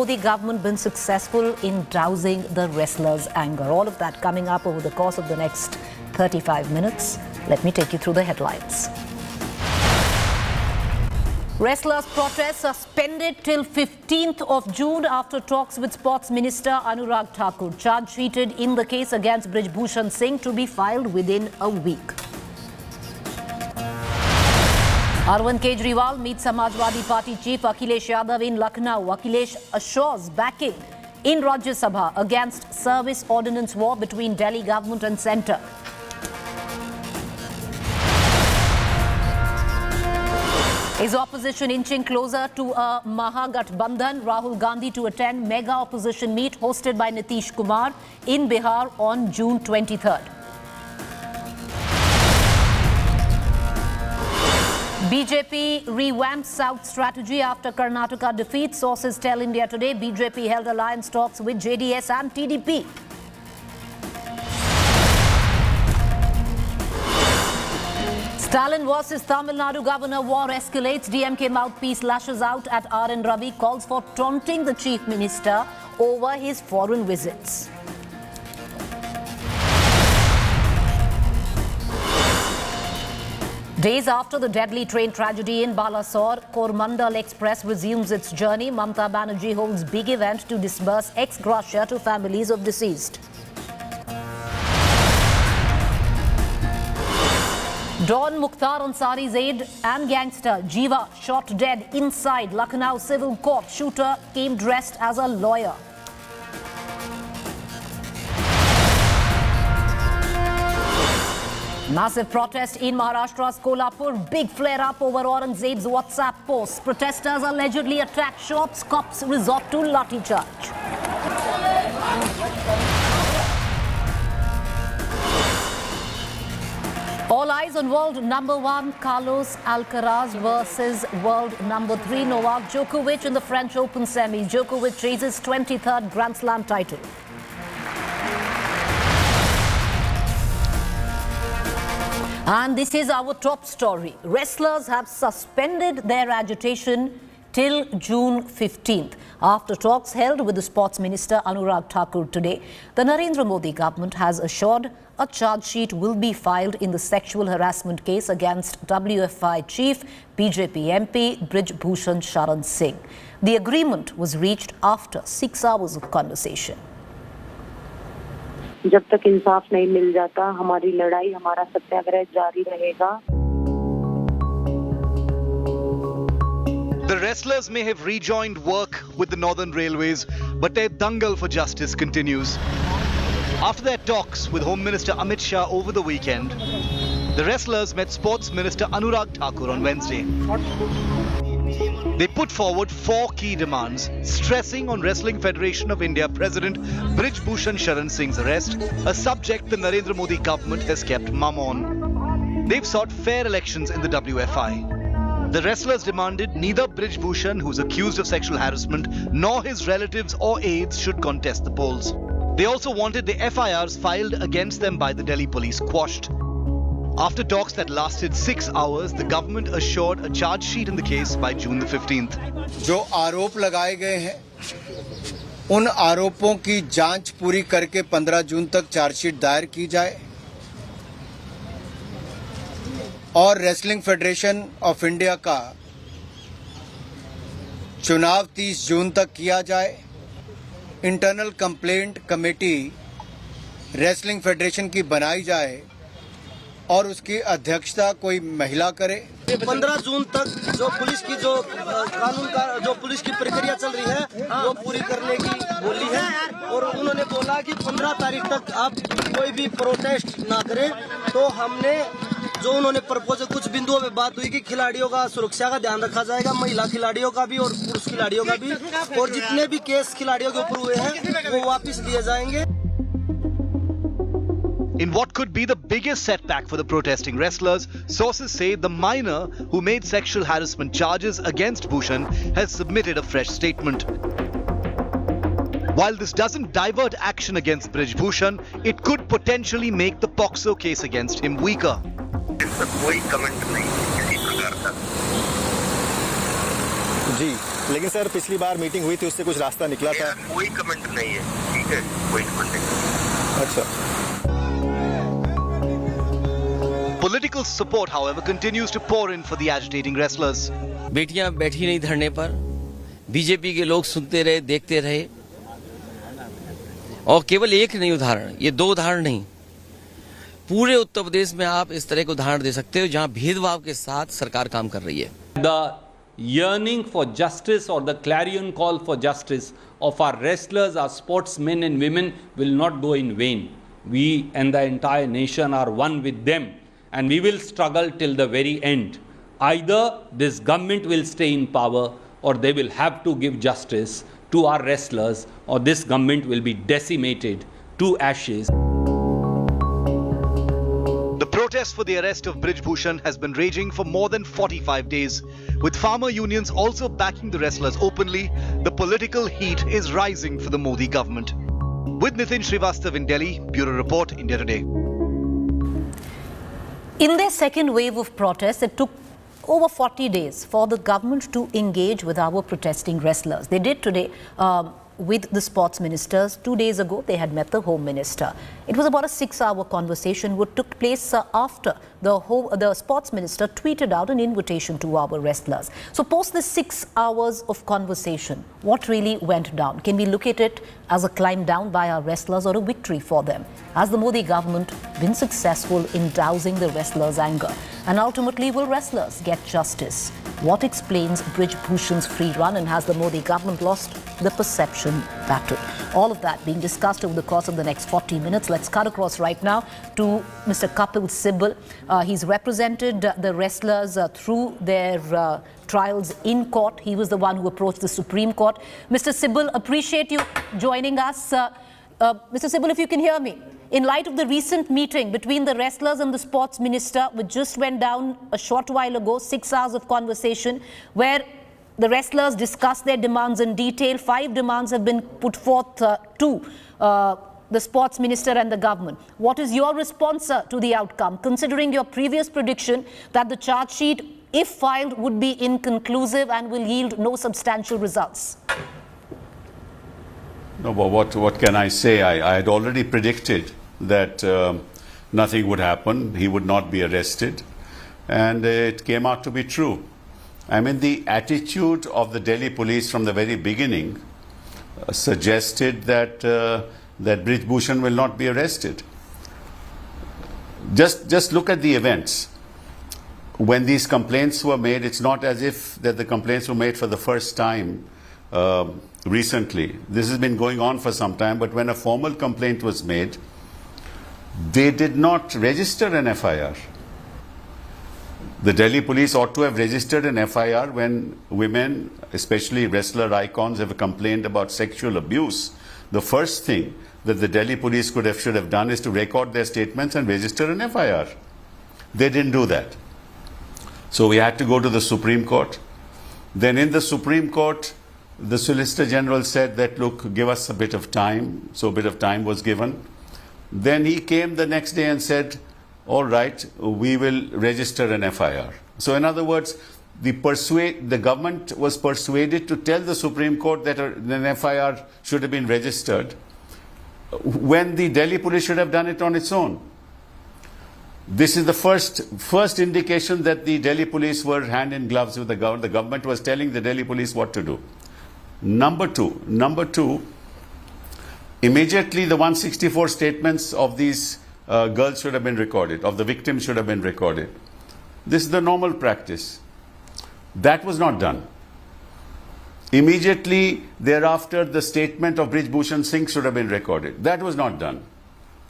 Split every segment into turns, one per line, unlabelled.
Modi government been successful in dousing the wrestlers' anger? All of that coming up over the course of the next 35 minutes. Let me take you through the headlines. Wrestlers' protest suspended till 15th of June after talks with Sports Minister Anurag Thakur. Charge sheeted in the case against Brij Bhush Sharan Singh to be filed within a week. Arvind Kejriwal meets Samajwadi Party Chief Akhilesh Yadav in Lucknow. Akhilesh assures backing in Rajya Sabha against service ordinance war between Delhi government and centre. Is opposition inching closer to a Mahagathbandhan? Rahul Gandhi to attend mega opposition meet hosted by Nitish Kumar in Bihar on June 23rd. BJP revamps South strategy after Karnataka defeat. Sources tell India Today BJP held alliance talks with JDS and TDP. Stalin versus Tamil Nadu Governor war escalates. DMK mouthpiece lashes out at R.N. Ravi, calls for taunting the Chief Minister over his foreign visits. Days after the deadly train tragedy in Balasore, Coromandel Express resumes its journey. Mamata Banerjee holds big event to disburse ex gratia to families of deceased. Don Mukhtar Ansari's aide and gangster Jeeva shot dead inside Lucknow Civil Court. Shooter came dressed as a lawyer. Massive protest in Maharashtra's Kolhapur. Big flare-up over Aurangzeb's WhatsApp posts. Protesters allegedly attack shops. Cops resort to lathi charge. All eyes on world number 1 Carlos Alcaraz versus world number 3 Novak Djokovic in the French Open semis. Djokovic chases 23rd Grand Slam title. And this is our top story. Wrestlers have suspended their agitation till June 15th. After talks held with the Sports Minister Anurag Thakur today, the Narendra Modi government has assured a charge sheet will be filed in the sexual harassment case against WFI chief BJP MP Brij Bhush Sharan Singh. The agreement was reached after 6 hours of conversation.
जब तक इंसाफ नहीं मिल जाता हमारी लड़ाई हमारा सत्याग्रह जारी रहेगा.
The wrestlers may have rejoined work with the Northern Railways, but their dangle for justice continues. After their talks with Home Minister Amit Shah over the weekend, the wrestlers met Sports Minister Anurag Thakur on Wednesday. They put forward 4 key demands, stressing on Wrestling Federation of India President Brij Bhush Sharan Singh's arrest, a subject the Narendra Modi government has kept mum on. They've sought fair elections in the WFI. The wrestlers demanded neither Brij Bhushan, who's accused of sexual harassment, nor his relatives or aides should contest the polls. They also wanted the FIRs filed against them by the Delhi police quashed. After talks that lasted 6 hours, the government assured a charge sheet in the case by June the 15th.
जो आरोप लगाए गए हैं उन आरोपों की जांच पूरी करके 15 जून तक चार्जशीट दायर की जाए और रेसलिंग फेडरेशन ऑफ इंडिया का चुनाव 30 जून तक किया जाए. Internal complaint committee wrestling federation की बनाई जाए और उसकी अध्यक्षता कोई महिला करे.
15 जून तक जो पुलिस की जो कानून का जो पुलिस की प्रक्रिया चल रही है वो पूरी करने की बोली है और उन्होंने बोला कि 15 तारीख तक आप कोई भी प्रोटेस्ट ना करें. तो हमने जो उन्होंने प्रपोजल कुछ बिंदुओं पे बात हुई कि खिलाड़ियों का सुरक्षा का ध्यान रखा जाएगा, महिला खिलाड़ियों का भी और पुरुष खिलाड़ियों का भी, और जितने भी केस खिलाड़ियों के ऊपर हुए हैं वो वापस लिए जाएंगे.
In what could be the biggest setback for the protesting wrestlers, sources say the minor who made sexual harassment charges against Bhushan has submitted a fresh statement. While this doesn't divert action against Brij Bhushan, it could potentially make the POCSO case against him weaker.
कोई comment नहीं किसी प्रकार का.
जी
लेकिन sir पिछली बार meeting हुई थी उससे कुछ रास्ता निकला था।
कोई कमेंट नहीं है, ठीक है, कोई कमेंट नहीं।
अच्छा।
Political support, however, continues to pour in for the agitating wrestlers.
बेटियां बैठी नहीं धरने पर, बीजेपी के लोग सुनते रहे, देखते रहे। और केवल एक नहीं उदाहरण, ये 2 उदाहरण नहीं, पूरे उत्तर प्रदेश में आप इस तरह के उदाहरण दे सकते हो जहां भेदभाव के साथ सरकार काम कर रही है।
The yearning for justice or the clarion call for justice of our wrestlers, our sportsmen and women will not go in vain. We and the entire nation are one with them, and we will struggle till the very end. Either this government will stay in power or they will have to give justice to our wrestlers, or this government will be decimated to ashes.
The protest for the arrest of Brij Bhush has been raging for more than 45 days. With farmer unions also backing the wrestlers openly, the political heat is rising for the Modi government. With Nitin Srivastav in Delhi, Bureau Report, India Today.
In their second wave of protests, it took over 40 days for the government to engage with our protesting wrestlers. They did today with the sports ministers. 2 days ago, they had met the home minister. It was about a 6-hour conversation which took place after the sports minister tweeted out an invitation to our wrestlers. So post the 6 hours of conversation, what really went down? Can we look at it as a climb down by our wrestlers or a victory for them? Has the Modi government been successful in dousing the wrestlers' anger? And ultimately, will wrestlers get justice? What explains Brij Bhushan's free run, and has the Modi government lost the perception battle? All of that being discussed over the course of the next 40 minutes. Let's cut across right now to Mr. Kapil Sibal. He's represented the wrestlers through their trials in court. He was the one who approached the Supreme Court. Mr. Sibal, appreciate you joining us. Mr. Sibal, if you can hear me. In light of the recent meeting between the wrestlers and the sports minister, which just went down a short while ago, 6 hours of conversation, where the wrestlers discussed their demands in detail. 5 demands have been put forth to the sports minister and the government. What is your response to the outcome, considering your previous prediction that the charge sheet, if filed, would be inconclusive and will yield no substantial results?
No, but what can I say? I had already predicted that nothing would happen. He would not be arrested. And it came out to be true. I mean, the attitude of the Delhi police from the very beginning suggested that that Brij Bhush will not be arrested. Just look at the events. When these complaints were made, it's not as if that the complaints were made for the first time recently. This has been going on for some time, but when a formal complaint was made, they did not register an FIR. The Delhi police ought to have registered an FIR when women, especially wrestler icons, have complained about sexual abuse. The first thing that the Delhi police should have done is to record their statements and register an FIR. They didn't do that. So we had to go to the Supreme Court. Then in the Supreme Court, the Solicitor General said that, look, give us a bit of time. So a bit of time was given. Then he came the next day and said, all right, we will register an FIR. So in other words, the government was persuaded to tell the Supreme Court that an FIR should have been registered when the Delhi police should have done it on its own. This is the first indication that the Delhi police were hand in gloves with the government. The government was telling the Delhi police what to do. Number two, immediately the 164 statements of these girls should have been recorded, of the victims should have been recorded. This is the normal practice. That was not done. Immediately thereafter, the statement of Brij Bhush Sharan Singh should have been recorded. That was not done.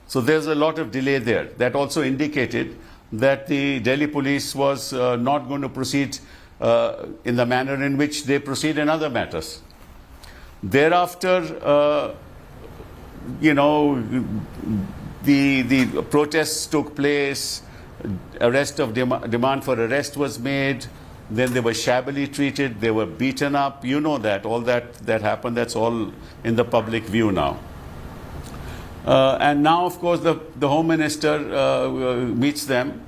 So there's a lot of delay there. That also indicated that the Delhi police was not going to proceed in the manner in which they proceed in other matters. Thereafter, the protests took place, demand for arrest was made, then they were shabbily treated, they were beaten up. You know that, all that happened, that's all in the public view now. And now, of course, the Home Minister meets them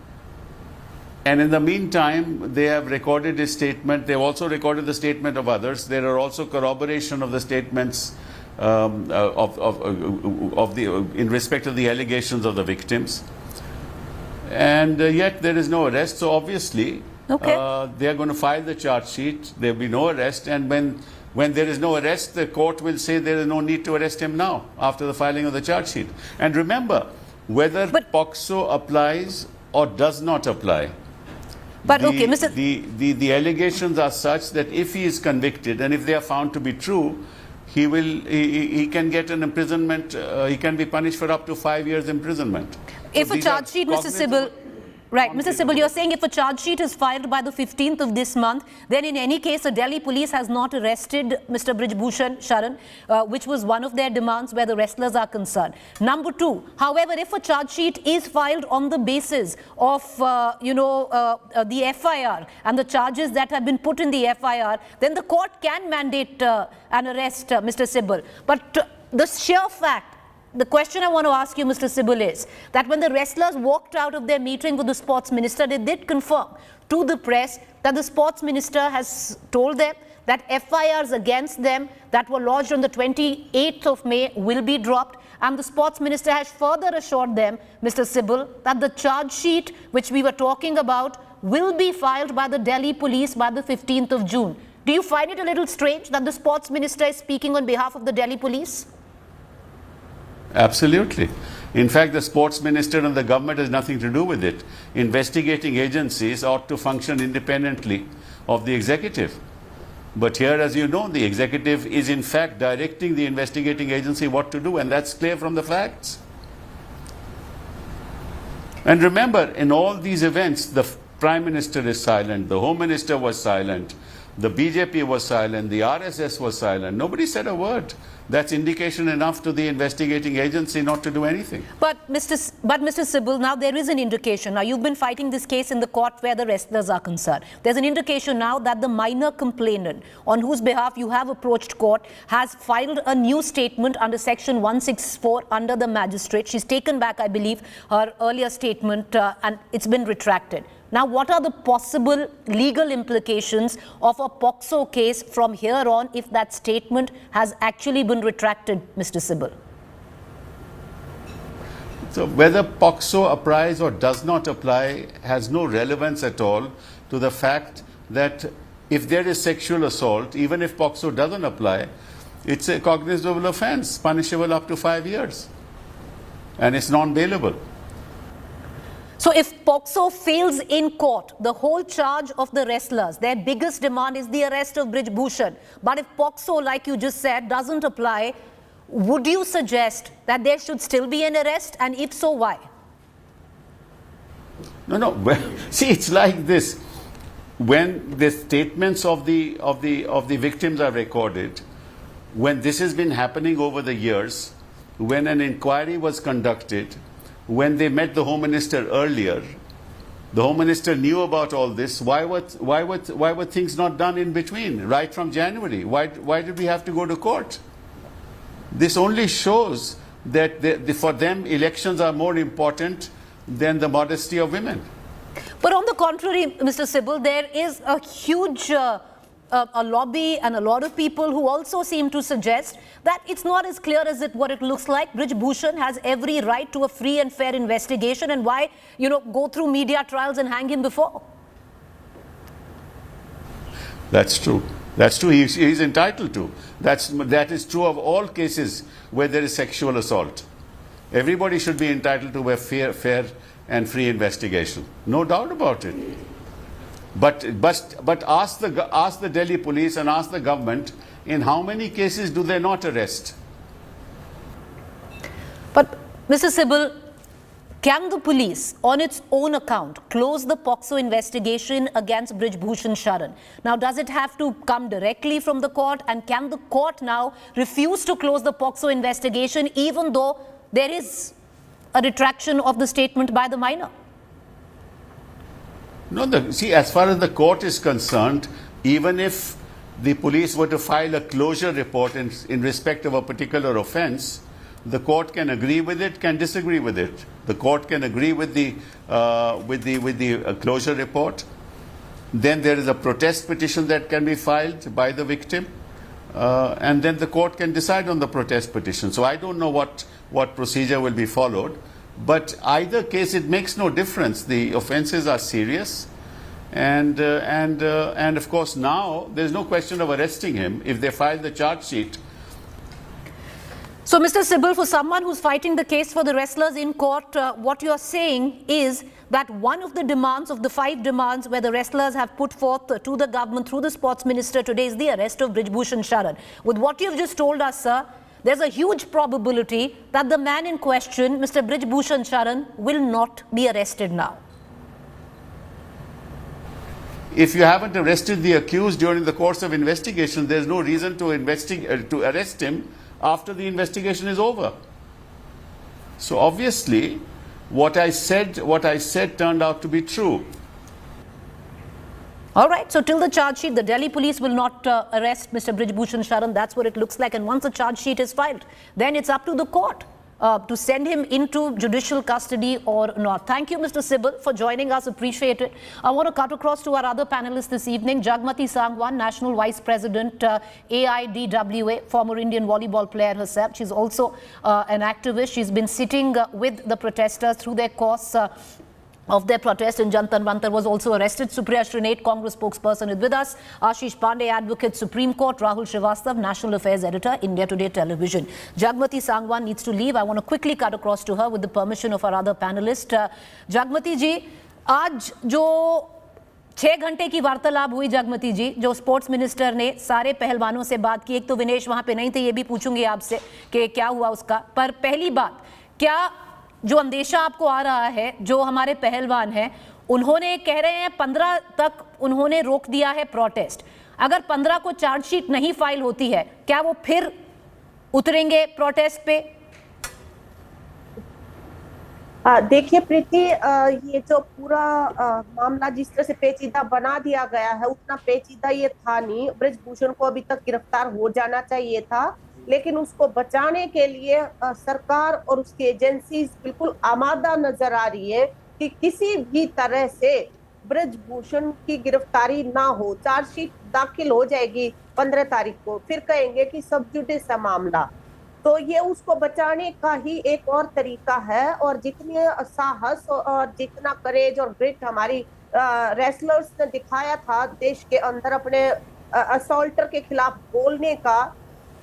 And in the meantime, they have recorded his statement. They've also recorded the statement of others. There are also corroboration of the statements in respect of the allegations of the victims. And yet there is no arrest. So obviously, they are going to file the charge sheet. There will be no arrest. And when there is no arrest, the court will say there is no need to arrest him now after the filing of the charge sheet. And remember, whether POCSO applies or does not apply,
but
the allegations are such that if he is convicted and if they are found to be true, he can get an imprisonment. He can be punished for up to 5 years imprisonment.
If a charge sheet, Mr. Sibal, right, Mr. Sibal, you're saying if a charge sheet is filed by the 15th of this month, then in any case, the Delhi police has not arrested Mr. Brij Bhush Sharan, which was one of their demands where the wrestlers are concerned. Number two, however, if a charge sheet is filed on the basis of, the FIR and the charges that have been put in the FIR, then the court can mandate an arrest, Mr. Sibal. But the sheer fact, the question I want to ask you, Mr. Sibal, is that when the wrestlers walked out of their meeting with the sports minister, they did confirm to the press that the sports minister has told them that FIRs against them that were lodged on the 28th of May will be dropped. And the sports minister has further assured them, Mr. Sibal, that the charge sheet which we were talking about will be filed by the Delhi police by the 15th of June. Do you find it a little strange that the sports minister is speaking on behalf of the Delhi police?
Absolutely. In fact, the sports minister and the government has nothing to do with it. Investigating agencies ought to function independently of the executive. But here, as you know, the executive is in fact directing the investigating agency what to do, and that's clear from the facts. And remember, in all these events, the Prime Minister is silent, the Home Minister was silent, the BJP was silent, the RSS was silent. Nobody said a word. That's indication enough to the investigating agency not to do anything.
But Mr. Sibal, now there is an indication. Now you've been fighting this case in the court where the wrestlers are concerned. There's an indication now that the minor complainant on whose behalf you have approached court has filed a new statement under section 164 under the magistrate. She's taken back, I believe, her earlier statement and it's been retracted. Now, what are the possible legal implications of a POCSO case from here on if that statement has actually been retracted, Mr. Sibal?
So whether POCSO applies or does not apply has no relevance at all to the fact that if there is sexual assault, even if POCSO doesn't apply, it's a cognizable offense, punishable up to 5 years, and it's non-bailable.
So if POCSO fails in court, the whole charge of the wrestlers, their biggest demand is the arrest of Brij Bhush. But if POCSO, like you just said, doesn't apply, would you suggest that there should still be an arrest? And if so, why?
No. Well, see, it's like this. When the statements of the victims are recorded, when this has been happening over the years, when an inquiry was conducted, when they met the Home Minister earlier, the Home Minister knew about all this. Why were things not done in between, right from January? Why did we have to go to court? This only shows that for them, elections are more important than the modesty of women.
But on the contrary, Mr. Sibal, there is a huge a lobby and a lot of people who also seem to suggest that it's not as clear as what it looks like. Brij Bhush has every right to a free and fair investigation, and why, go through media trials and hang him before?
That's true. That's true. He's entitled to. That is true of all cases where there is sexual assault. Everybody should be entitled to a fair and free investigation. No doubt about it. But ask the Delhi police and ask the government, in how many cases do they not arrest?
But Mr. Sibal, can the police, on its own account, close the POCSO investigation against Brij Bhush Sharan? Now, does it have to come directly from the court? And can the court now refuse to close the POCSO investigation, even though there is a retraction of the statement by the minor?
No, see, as far as the court is concerned, even if the police were to file a closure report in respect of a particular offence, The court can agree with it, can disagree with it. The court can agree with the closure report. Then there is a protest petition that can be filed by the victim, and then the court can decide on the protest petition. So I don't know what procedure will be followed, but either case it makes no difference. The offences are serious, and of course now there's no question of arresting him if they file the charge sheet.
So, Mr. Sibal, for someone who's fighting the case for the wrestlers in court, what you're saying is that one of the demands of the 5 demands where the wrestlers have put forth to the government through the sports minister today is the arrest of Brij Bhush Sharan. With what you've just told us, sir, there's a huge probability that the man in question, Mr. Brij Bhush Sharan, will not be arrested now.
If you haven't arrested the accused during the course of investigation, there's no reason to arrest him after the investigation is over. So obviously, what I said turned out to be true.
All right, so till the charge sheet, the Delhi police will not arrest Mr. Brij Bhush Sharan. That's what it looks like. And once the charge sheet is filed, then it's up to the court to send him into judicial custody or not. Thank you, Mr. Sibal, for joining us. Appreciate it. I want to cut across to our other panelists this evening. Jagmati Sangwan, National Vice President, AIDWA, former Indian volleyball player herself. She's also an activist. She's been sitting with the protesters through their course of their protest, and Jantar Mantar was also arrested. Supriya Srinath, Congress spokesperson, is with us. Ashish Pandey, advocate, Supreme Court. Rahul Srivastav, National Affairs Editor, India Today Television. Jagmati Sangwan needs to leave. I want to quickly cut across to her with the permission of our other panelist. Jagmati ji, आज जो 6 घंटे की वार्तालाप हुई, जगमती जी, जो sports minister ने सारे पहलवानों से बात की, एक तो विनेश वहां पे नहीं थे, ये भी पूछूंगी आपसे कि क्या हुआ उसका, पर पहली बात, क्या जो अंदेशा आपको आ रहा है, जो हमारे पहलवान हैं, उन्होंने कह रहे हैं 15 तक उन्होंने रोक दिया है प्रोटेस्ट, अगर 15 को चार्जशीट नहीं फाइल होती है, क्या वो फिर उतरेंगे प्रोटेस्ट पे?
देखिए प्रीति, ये जो पूरा मामला जिस तरह से पेचीदा बना दिया गया है, उतना पेचीदा ये था नहीं। ब्रिज भूषण को अभी तक गिरफ्तार हो जाना चाहिए था, लेकिन उसको बचाने के लिए सरकार और उसकी एजेंसीज बिल्कुल आमादा नजर आ रही है कि किसी भी तरह से ब्रिज भूषण की गिरफ्तारी ना हो। चार्जशीट दाखिल हो जाएगी 15 तारीख को, फिर कहेंगे कि सब जुडिस है मामला, तो ये उसको बचाने का ही एक और तरीका है। और जितने साहस और जितना करेज और ग्रिट हमारी रेसलर्स ने दिखाया था देश के अंदर अपने असॉल्टर के खिलाफ बोलने का,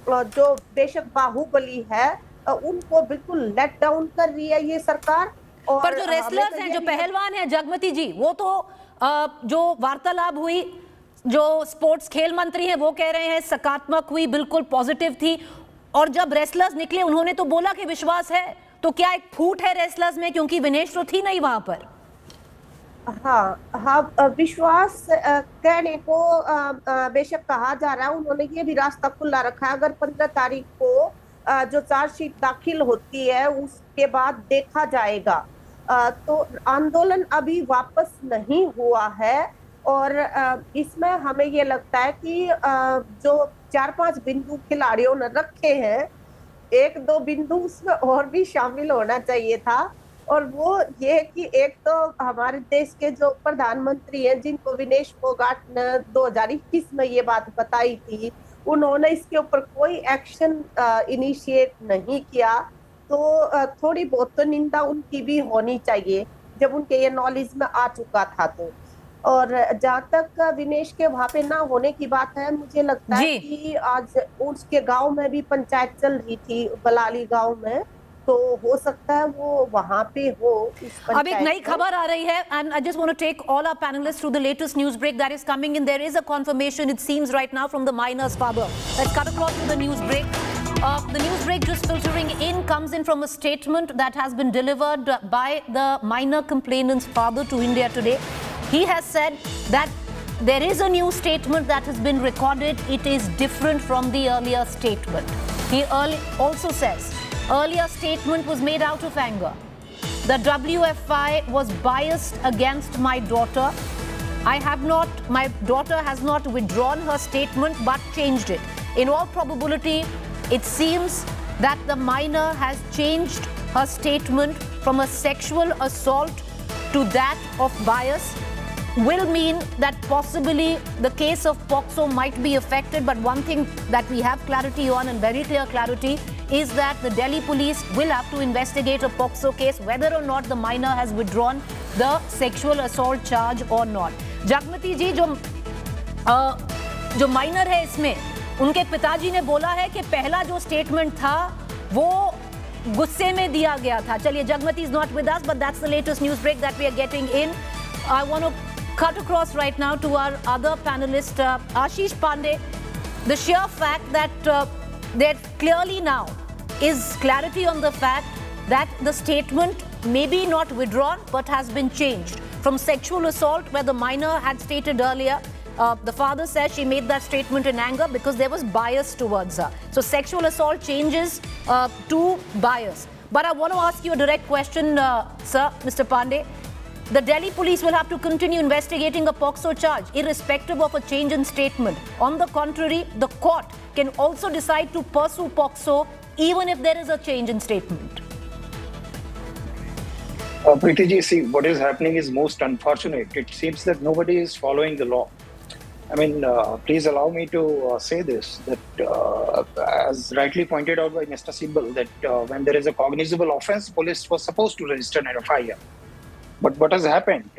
जो बेशक बाहुबली है, उनको बिल्कुल लेट डाउन कर रही है ये सरकार। और
पर जो रेसलर्स हैं, जो पहलवान हैं जगमती जी, वो तो जो वार्तालाप हुई, जो स्पोर्ट्स खेल मंत्री हैं वो कह रहे हैं सकारात्मक हुई, बिल्कुल पॉजिटिव थी, और जब रेसलर्स निकले उन्होंने तो बोला कि विश्वास है, तो क्या एक फूट है रेसलर्स में, क्योंकि विनेश तो थी नहीं वहां पर?
हाँ, विश्वास कहने को बेशक कहा जा रहा है, उन्होंने ये भी रास्ता खुला रखा है, अगर 15 तारीख को जो चार्जशीट दाखिल होती है उसके बाद देखा जाएगा। तो आंदोलन अभी वापस नहीं हुआ है, और इसमें हमें ये लगता है कि जो 4-5 बिंदु खिलाड़ियों ने रखे हैं, 1-2 बिंदु उसमें और भी शामिल होना चाहिए था। और वो ये कि एक तो हमारे देश के जो प्रधानमंत्री हैं, जिनको विनेश फोगाट ने 2021 में ये बात बताई थी, उन्होंने इसके ऊपर कोई एक्शन इनिशिएट नहीं किया, तो थोड़ी बहुत तो निंदा उनकी भी होनी चाहिए जब उनके ये नॉलेज में आ चुका था। तो और जहाँ तक विनेश के वहाँ पे ना होने की बात है, मुझे लगता है कि आज उसके गांव में भी पंचायत चल रही थी, बलाली गांव में, तो हो सकता है वो वहाँ पे हो।
अब एक नई खबर आ रही है, and I just want to take all our panelists through the latest news break that is coming in. There is a confirmation, it seems right now, from the miner's father. Let's cut across to the news break. The news break just filtering in comes in from a statement that has been delivered by the miner complainant's father to India Today. He has said that there is a new statement that has been recorded. It is different from the earlier statement. He also says, earlier statement was made out of anger. The WFI was biased against my daughter. My daughter has not withdrawn her statement but changed it. In all probability, it seems that the minor has changed her statement from a sexual assault to that of bias will mean that possibly the case of POCSO might be affected. But one thing that we have clarity on, and very clear clarity, is that the Delhi police will have to investigate a POCSO case whether or not the minor has withdrawn the sexual assault charge or not. Jagmati ji, जो minor है इसमें, उनके पिताजी ने बोला है कि पहला जो स्टेटमेंट था वो गुस्से में दिया गया था. चलिए, Jagmati is not with us, but that's the latest news break that we are getting in. I want to cut across right now to our other panelist, Ashish Pandey. The sheer fact that there clearly now is clarity on the fact that the statement may be not withdrawn but has been changed from sexual assault, where the minor had stated earlier. The father says she made that statement in anger because there was bias towards her. So sexual assault changes to bias. But I want to ask you a direct question, sir, Mr. Pandey. The Delhi police will have to continue investigating a POCSO charge, irrespective of a change in statement. On the contrary, the court can also decide to pursue POCSO even if there is a change in statement.
Preeti ji, see, what is happening is most unfortunate. It seems that nobody is following the law. I mean, please allow me to say this, that as rightly pointed out by Mr. Sibal, that when there is a cognizable offence, police was supposed to register an FIR. But what has happened,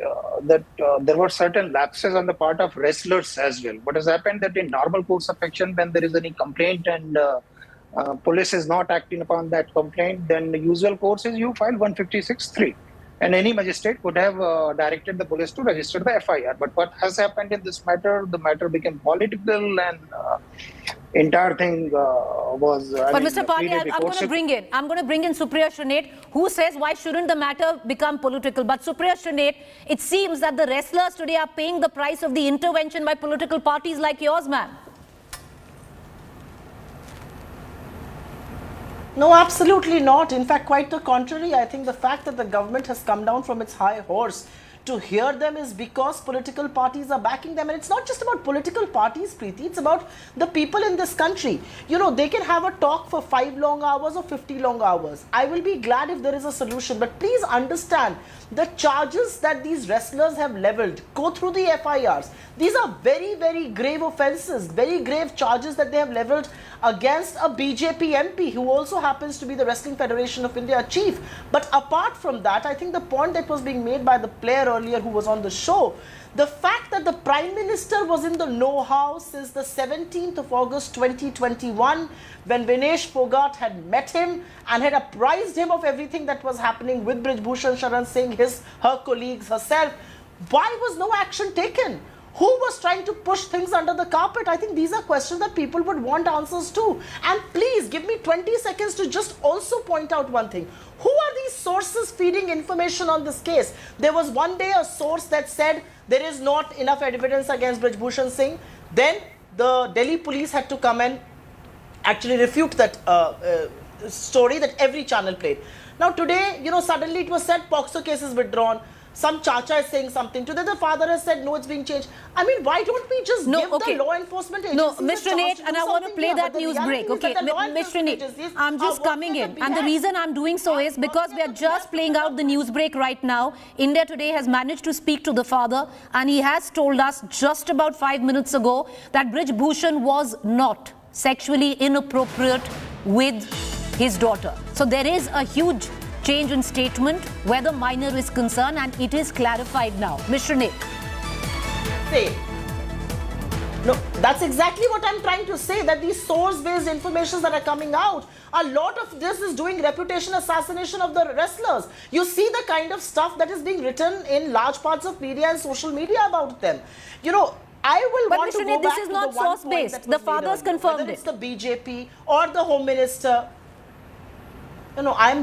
that there were certain lapses on the part of wrestlers as well. What has happened that in normal course of action, when there is any complaint and police is not acting upon that complaint, then the usual course is you file 156(3). And any magistrate would have directed the police to register the FIR. But what has happened in this matter, the matter became political and entire thing was...
But Mr. Pandey, I'm going to bring in Supriya Shranet, who says why shouldn't the matter become political? But Supriya Shranet, it seems that the wrestlers today are paying the price of the intervention by political parties like yours, ma'am.
No, absolutely not. In fact, quite the contrary. I think the fact that the government has come down from its high horse to hear them is because political parties are backing them. And it's not just about political parties, Preeti. It's about the people in this country. You know, they can have a talk for 5 long hours or 50 long hours. I will be glad if there is a solution. But please understand, the charges that these wrestlers have leveled, go through the FIRs. These are very, very grave offences, very grave charges that they have leveled against a BJP MP who also happens to be the Wrestling Federation of India chief. But apart from that, I think the point that was being made by the player earlier who was on the show, the fact that the Prime Minister was in the know-how since the 17th of August 2021 when Vinesh Phogat had met him and had apprised him of everything that was happening with Brij Bhush Sharan Singh, her colleagues, herself, why was no action taken? Who was trying to push things under the carpet? I think these are questions that people would want answers to. And please give me 20 seconds to just also point out one thing. Who are these sources feeding information on this case? There was one day a source that said there is not enough evidence against Brij Bhush Singh. Then the Delhi police had to come and actually refute that story that every channel played. Now today, you know, suddenly it was said POCSO case is withdrawn. Some chacha is saying something. Today the father has said, no, it's being changed. I mean, why don't we just give the law enforcement agencies
No, Mr. Nate, and I want to play that news break. Okay, Mr. Nate, I'm just coming in. And the reason I'm doing so is because we are just playing out the news break right now. India Today has managed to speak to the father, and he has told us just about 5 minutes ago that Brij Bhushan was not sexually inappropriate with his daughter. So there is a huge change in statement where the minor is concerned, and it is clarified now. Mr. Nick.
No, that's exactly what I'm trying to say, that these source-based information that are coming out, a lot of this is doing reputation assassination of the wrestlers. You see the kind of stuff that is being written in large parts of media and social media about them. You know, I will want to go back to the one point that was made earlier. But Mr. Nick, this is not source-based.
The father's confirmed it.
Whether it's the BJP or the Home Minister. You know, I'm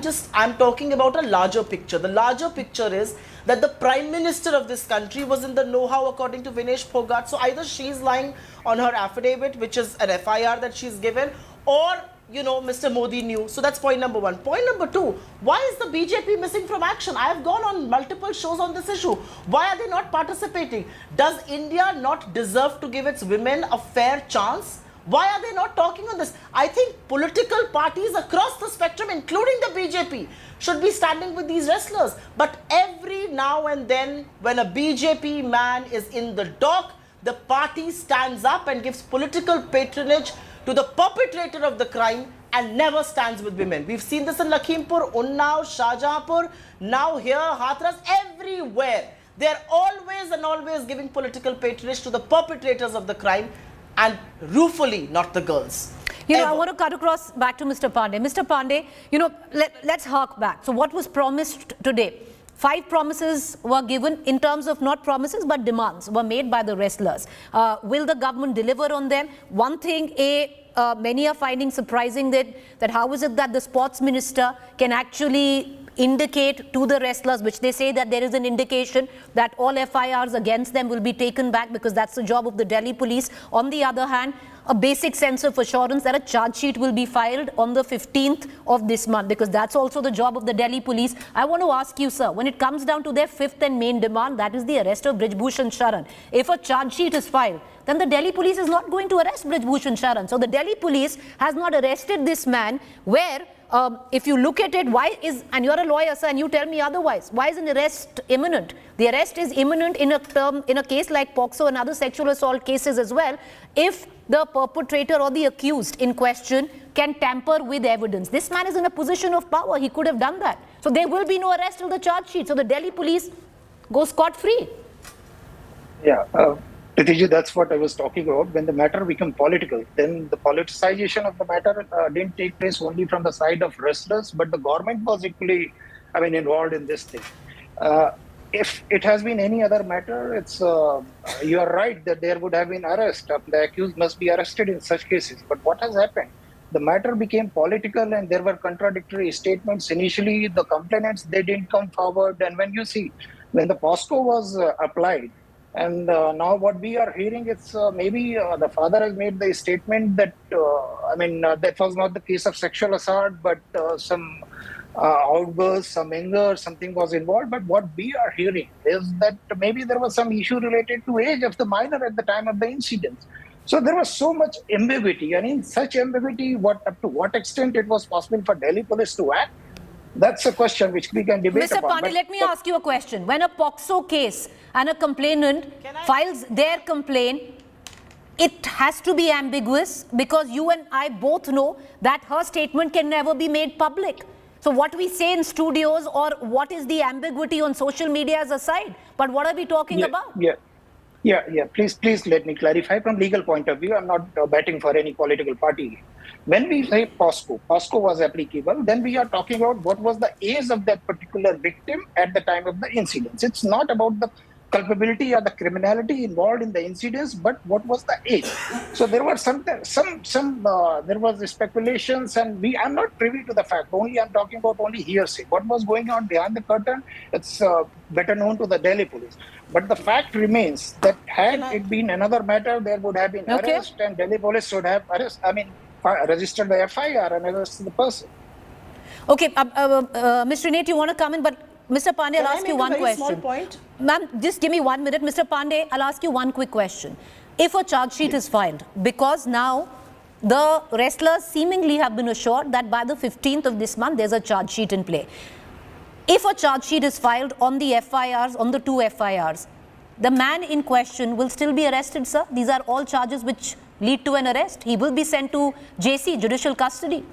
talking about a larger picture. The larger picture is that the Prime Minister of this country was in the know-how according to Vinesh Phogat. So either she's lying on her affidavit, which is an FIR that she's given, or, you know, Mr. Modi knew. So that's point number one. Point number two, why is the BJP missing from action? I have gone on multiple shows on this issue. Why are they not participating? Does India not deserve to give its women a fair chance? Why are they not talking on this? I think political parties across the spectrum, including the BJP, should be standing with these wrestlers. But every now and then, when a BJP man is in the dock, the party stands up and gives political patronage to the perpetrator of the crime and never stands with women. We've seen this in Lakhimpur, Unnao, Shahjahanpur, now here, Hathras, everywhere. They're always and always giving political patronage to the perpetrators of the crime and ruefully not the girls.
You know, I want to cut across back to Mr. Pandey. Mr. Pandey, you know, let's hark back. So what was promised today? 5 promises were given in terms of not promises but demands were made by the wrestlers. Will the government deliver on them? One thing, many are finding surprising that how is it that the sports minister can actually indicate to the wrestlers, which they say that there is an indication that all FIRs against them will be taken back because that's the job of the Delhi police. On the other hand, a basic sense of assurance that a charge sheet will be filed on the 15th of this month, because that's also the job of the Delhi police. I want to ask you, sir, when it comes down to their 5th and main demand, that is the arrest of Brij Bhush Sharan. If a charge sheet is filed, then the Delhi police is not going to arrest Brij Bhush Sharan. So the Delhi police has not arrested this man, where if you look at it, why is, and you're a lawyer, sir, and you tell me otherwise, why is an arrest imminent? The arrest is imminent in a case like POCSO and other sexual assault cases as well, if the perpetrator or the accused in question can tamper with evidence. This man is in a position of power. He could have done that. So there will be no arrest till the charge sheet. So the Delhi police go scot-free.
Yeah. Preeti, that's what I was talking about. When the matter became political, then the politicization of the matter didn't take place only from the side of wrestlers, but the government was equally, involved in this thing. If it has been any other matter, it's you are right that there would have been arrest. The accused must be arrested in such cases. But what has happened? The matter became political and there were contradictory statements. Initially, the complainants, they didn't come forward. And when you see, when the POSCO was applied, and now what we are hearing is maybe the father has made the statement that, that was not the case of sexual assault, but some outbursts, some anger, something was involved. But what we are hearing is that maybe there was some issue related to age of the minor at the time of the incident. So there was so much ambiguity, and in such ambiguity, up to what extent it was possible for Delhi police to act, that's a question which we can debate
Mr.
about.
Pandey, let me ask you a question. When a POCSO case and a complainant files their complaint, it has to be ambiguous, because you and I both know that her statement can never be made public. So what we say in studios or what is the ambiguity on social media is aside. But what are we talking about?
Yeah. Please let me clarify from legal point of view. I'm not betting for any political party. When we say POSCO was applicable, then we are talking about what was the age of that particular victim at the time of the incidents. It's not about the culpability or the criminality involved in the incidents, but what was the age? So there were there was speculations, and I'm not privy to the fact. I'm talking about only hearsay. What was going on behind the curtain? It's better known to the Delhi police. But the fact remains that had it been another matter, there would have been arrest, and Delhi police should have registered the FIR and arrested the person.
Okay, Mr. Nate, you want to come in, but Mr. Pandey, I'll ask you one question. Ma'am, just give me 1 minute. Mr. Pandey, I'll ask you one quick question. If a charge sheet is filed, because now the wrestlers seemingly have been assured that by the 15th of this month, there's a charge sheet in play. If a charge sheet is filed on the FIRs, on the 2 FIRs, the man in question will still be arrested, sir? These are all charges which lead to an arrest. He will be sent to JC, judicial custody.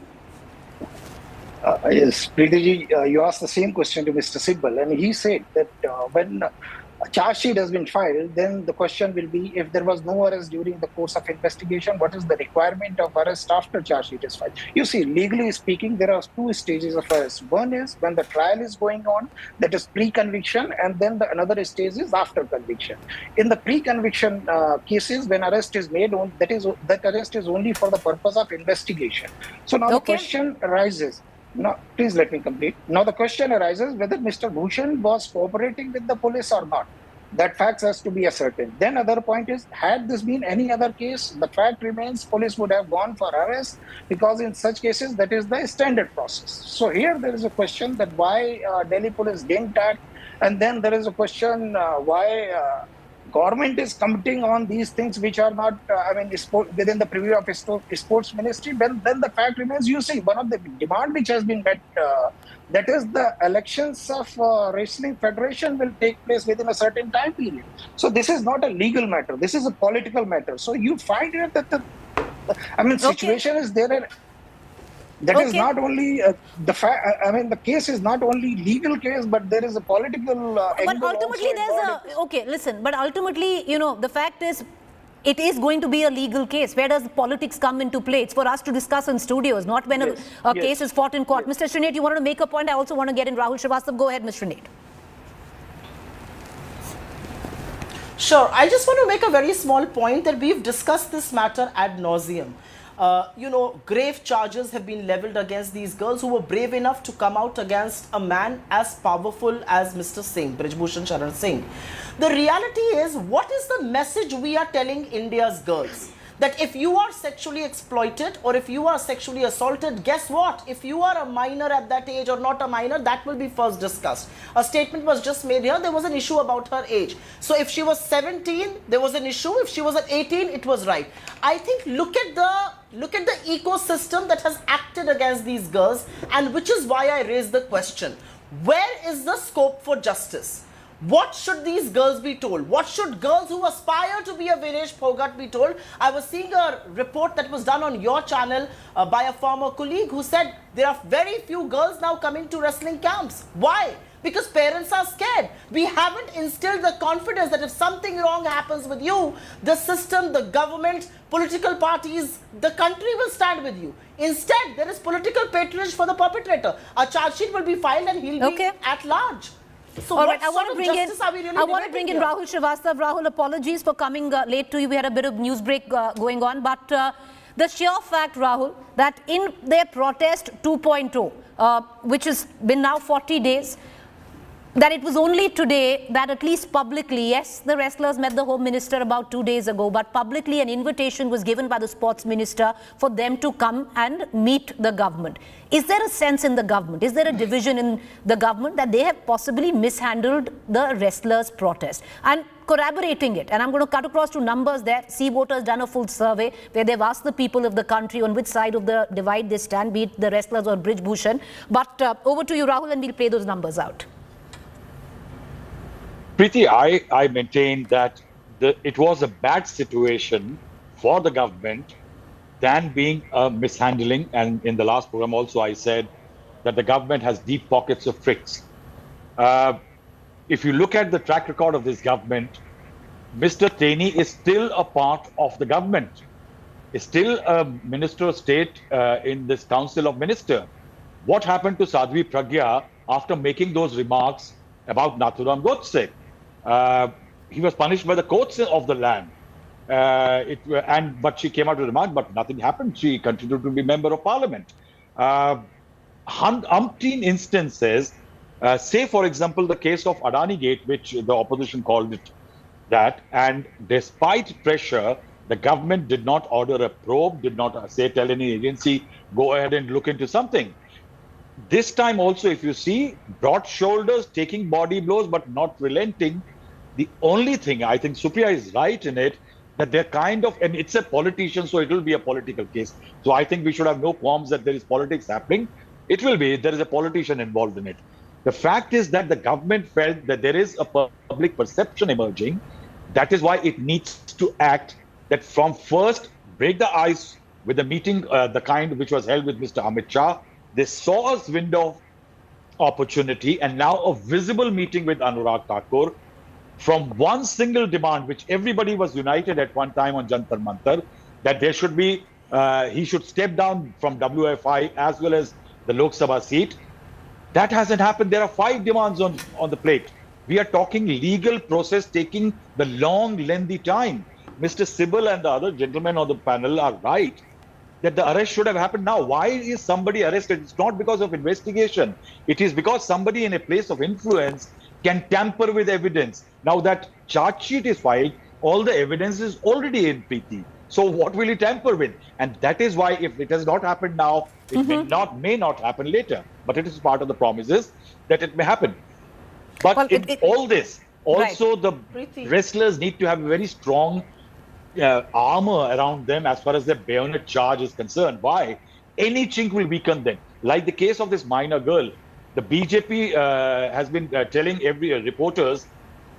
Yes, Preeti, you asked the same question to Mr. Sibbal, and he said that when a charge sheet has been filed, then the question will be, if there was no arrest during the course of investigation, what is the requirement of arrest after charge sheet is filed? You see, legally speaking, there are 2 stages of arrest. One is when the trial is going on, that is pre-conviction, and then another stage is after conviction. In the pre-conviction cases, when arrest is made, that arrest is only for the purpose of investigation. So now the question arises. Now, please let me complete. Now, the question arises whether Mr. Bhushan was cooperating with the police or not. That fact has to be ascertained. Then other point is, had this been any other case, the fact remains police would have gone for arrest, because in such cases, that is the standard process. So here there is a question that why Delhi police didn't act, and then there is a question why government is committing on these things which are not, within the preview of sports ministry, then the fact remains. You see, one of the demand which has been met, that is the elections of wrestling federation will take place within a certain time period. So this is not a legal matter. This is a political matter. So you find here that the situation is there. And that is not only the case is not only legal case, but there is a political
but ultimately but ultimately, you know, the fact is it is going to be a legal case. Where does politics come into play? It's for us to discuss in studios, not when a case is fought in court. Mr. Srinate, you wanted to make a point. I also want to get in Rahul Srivastava. Go ahead, Mr. Srinate.
Sure. I just want to make a very small point that we've discussed this matter ad nauseum. You know, grave charges have been leveled against these girls who were brave enough to come out against a man as powerful as Mr. Singh, Brij Bhush Sharan Singh. The reality is, what is the message we are telling India's girls? That if you are sexually exploited or if you are sexually assaulted, guess what? If you are a minor at that age or not a minor, that will be first discussed. A statement was just made here. There was an issue about her age. So if she was 17, there was an issue. If she was at 18, it was right. I think look at the ecosystem that has acted against these girls, and which is why I raised the question. Where is the scope for justice? What should these girls be told? What should girls who aspire to be a Vinesh Phogat be told? I was seeing a report that was done on your channel by a former colleague who said there are very few girls now coming to wrestling camps. Why? Because parents are scared. We haven't instilled the confidence that if something wrong happens with you, the system, the government, political parties, the country will stand with you. Instead, there is political patronage for the perpetrator. A charge sheet will be filed and he'll be at large. So
all right, I want to bring in Rahul Srivastava. Rahul, apologies for coming late to you. We had a bit of news break going on, but the sheer fact, Rahul, that in their protest 2.0, which has been now 40 days, that it was only today that at least publicly, yes, the wrestlers met the Home Minister about 2 days ago, but publicly an invitation was given by the Sports Minister for them to come and meet the government. Is there a sense in the government, is there a division in the government that they have possibly mishandled the wrestlers' protest? And corroborating it, and I'm going to cut across to numbers there. C-Voter has done a full survey where they've asked the people of the country on which side of the divide they stand, be it the wrestlers or Brij Bhushan. But over to you, Rahul, and we'll play those numbers out.
Preeti, I maintain that it was a bad situation for the government than being a mishandling. And in the last program also I said that the government has deep pockets of tricks. If you look at the track record of this government, Mr. Taney is still a part of the government. Is still a Minister of State in this Council of Ministers. What happened to Sadhvi Pragya after making those remarks about Nathuram Godse? He was punished by the courts of the land. But she came out with a remark, but nothing happened. She continued to be member of parliament. Umpteen instances, say for example the case of Adani Gate, which the opposition called it that, and despite pressure, the government did not order a probe, did not tell any agency, go ahead and look into something. This time also, if you see, broad shoulders, taking body blows, but not relenting. The only thing, I think Supriya is right in it, that they're kind of, and it's a politician, so it will be a political case. So I think we should have no qualms that there is politics happening. It will be, there is a politician involved in it. The fact is that the government felt that there is a public perception emerging. That is why it needs to act, that from first break the ice with a meeting, the kind which was held with Mr. Amit Shah. They saw a window of opportunity, and now a visible meeting with Anurag Thakur from one single demand, which everybody was united at one time on Jantar Mantar, that there should be, he should step down from WFI as well as the Lok Sabha seat. That hasn't happened. There are 5 demands on the plate. We are talking legal process taking the long, lengthy time. Mr. Sibal and the other gentlemen on the panel are right that the arrest should have happened now. Why is somebody arrested? It's not because of investigation. It is because somebody in a place of influence can tamper with evidence. Now that charge sheet is filed, all the evidence is already in Preeti. So what will he tamper with? And that is why if it has not happened now, it may not happen later. But it is part of the promises that it may happen. But all this, Also, the
Preeti.
wrestlers need to have very strong armor around them as far as their bayonet charge is concerned. Why? Any chink will weaken them. Like the case of this minor girl, the BJP has been telling every reporters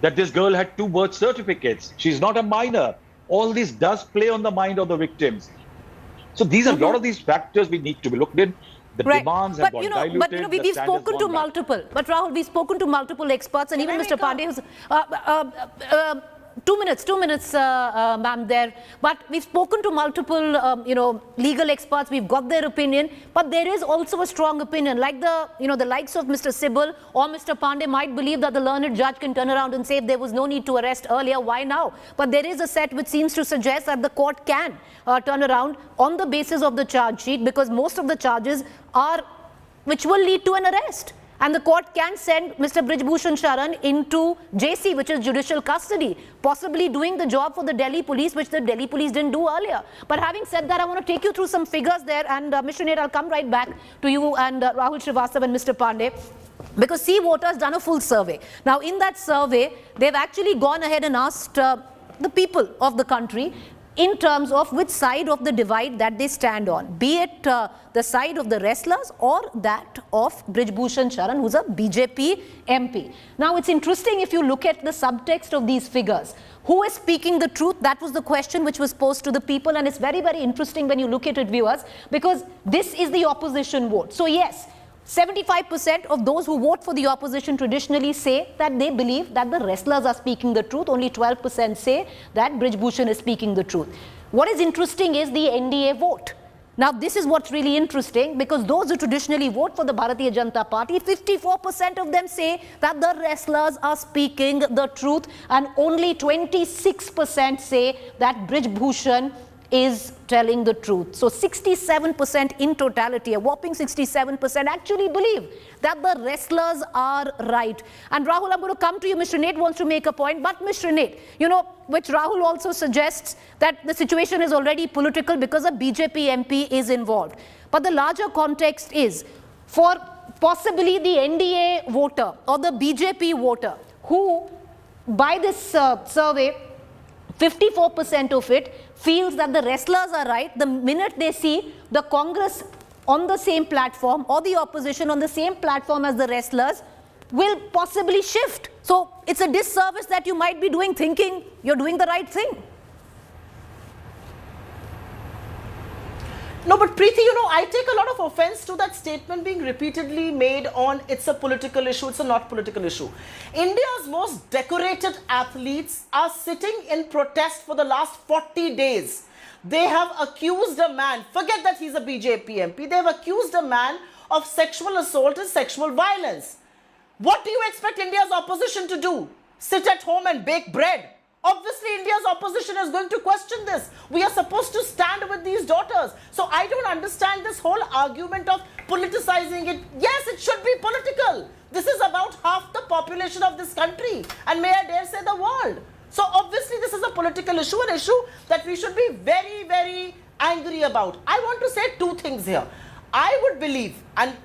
that this girl had 2 birth certificates. She's not a minor. All this does play on the mind of the victims. So these are a lot of these factors we need to be looked in. The demands have got diluted.
But we've spoken to multiple. But Rahul, we've spoken to multiple experts, and even Mr. Pandey, who's 2 minutes, ma'am, there. But we've spoken to multiple, legal experts. We've got their opinion. But there is also a strong opinion, like the likes of Mr. Sibal or Mr. Pandey might believe that the learned judge can turn around and say if there was no need to arrest earlier, why now? But there is a set which seems to suggest that the court can turn around on the basis of the charge sheet, because most of the charges are which will lead to an arrest. And the court can send Mr. Brij Bhush Sharan into JC, which is judicial custody, possibly doing the job for the Delhi police, which the Delhi police didn't do earlier. But having said that, I want to take you through some figures there. And Mr. Nate, I'll come right back to you and Rahul Srivastav and Mr. Pandey, because See Voters done a full survey. Now, in that survey, they've actually gone ahead and asked the people of the country in terms of which side of the divide that they stand on, be it the side of the wrestlers or that of Brij Bhush Sharan, who's a BJP MP. Now, it's interesting if you look at the subtext of these figures. Who is speaking the truth? That was the question which was posed to the people, and it's very, very interesting when you look at it, viewers, because this is the opposition vote. So, yes, 75% of those who vote for the opposition traditionally say that they believe that the wrestlers are speaking the truth. Only 12% say that Brij Bhushan is speaking the truth. What is interesting is the NDA vote. Now, this is what's really interesting, because those who traditionally vote for the Bharatiya Janata Party, 54% of them say that the wrestlers are speaking the truth, and only 26% say that Brij Bhushan is telling the truth. So 67% in totality, a whopping 67% actually believe that the wrestlers are right. And Rahul, I'm going to come to you. Mr. Nate wants to make a point, but Mr. Nate, which Rahul also suggests that the situation is already political because a BJP MP is involved. But the larger context is for possibly the NDA voter or the BJP voter who, by this survey, 54% of it feels that the wrestlers are right. The minute they see the Congress on the same platform or the opposition on the same platform as the wrestlers, will possibly shift. So it's a disservice that you might be doing, thinking you're doing the right thing.
No, but Preeti, I take a lot of offense to that statement being repeatedly made on it's a political issue, it's a not political issue. India's most decorated athletes are sitting in protest for the last 40 days. They have accused a man, forget that he's a BJP MP, they've accused a man of sexual assault and sexual violence. What do you expect India's opposition to do? Sit at home and bake bread? Obviously, India's opposition is going to question this. We are supposed to stand with these daughters. So I don't understand this whole argument of politicizing it. Yes, it should be political. This is about half the population of this country, and may I dare say the world. So obviously, this is a political issue, an issue that we should be very, very angry about. I want to say 2 things here. I would believe, and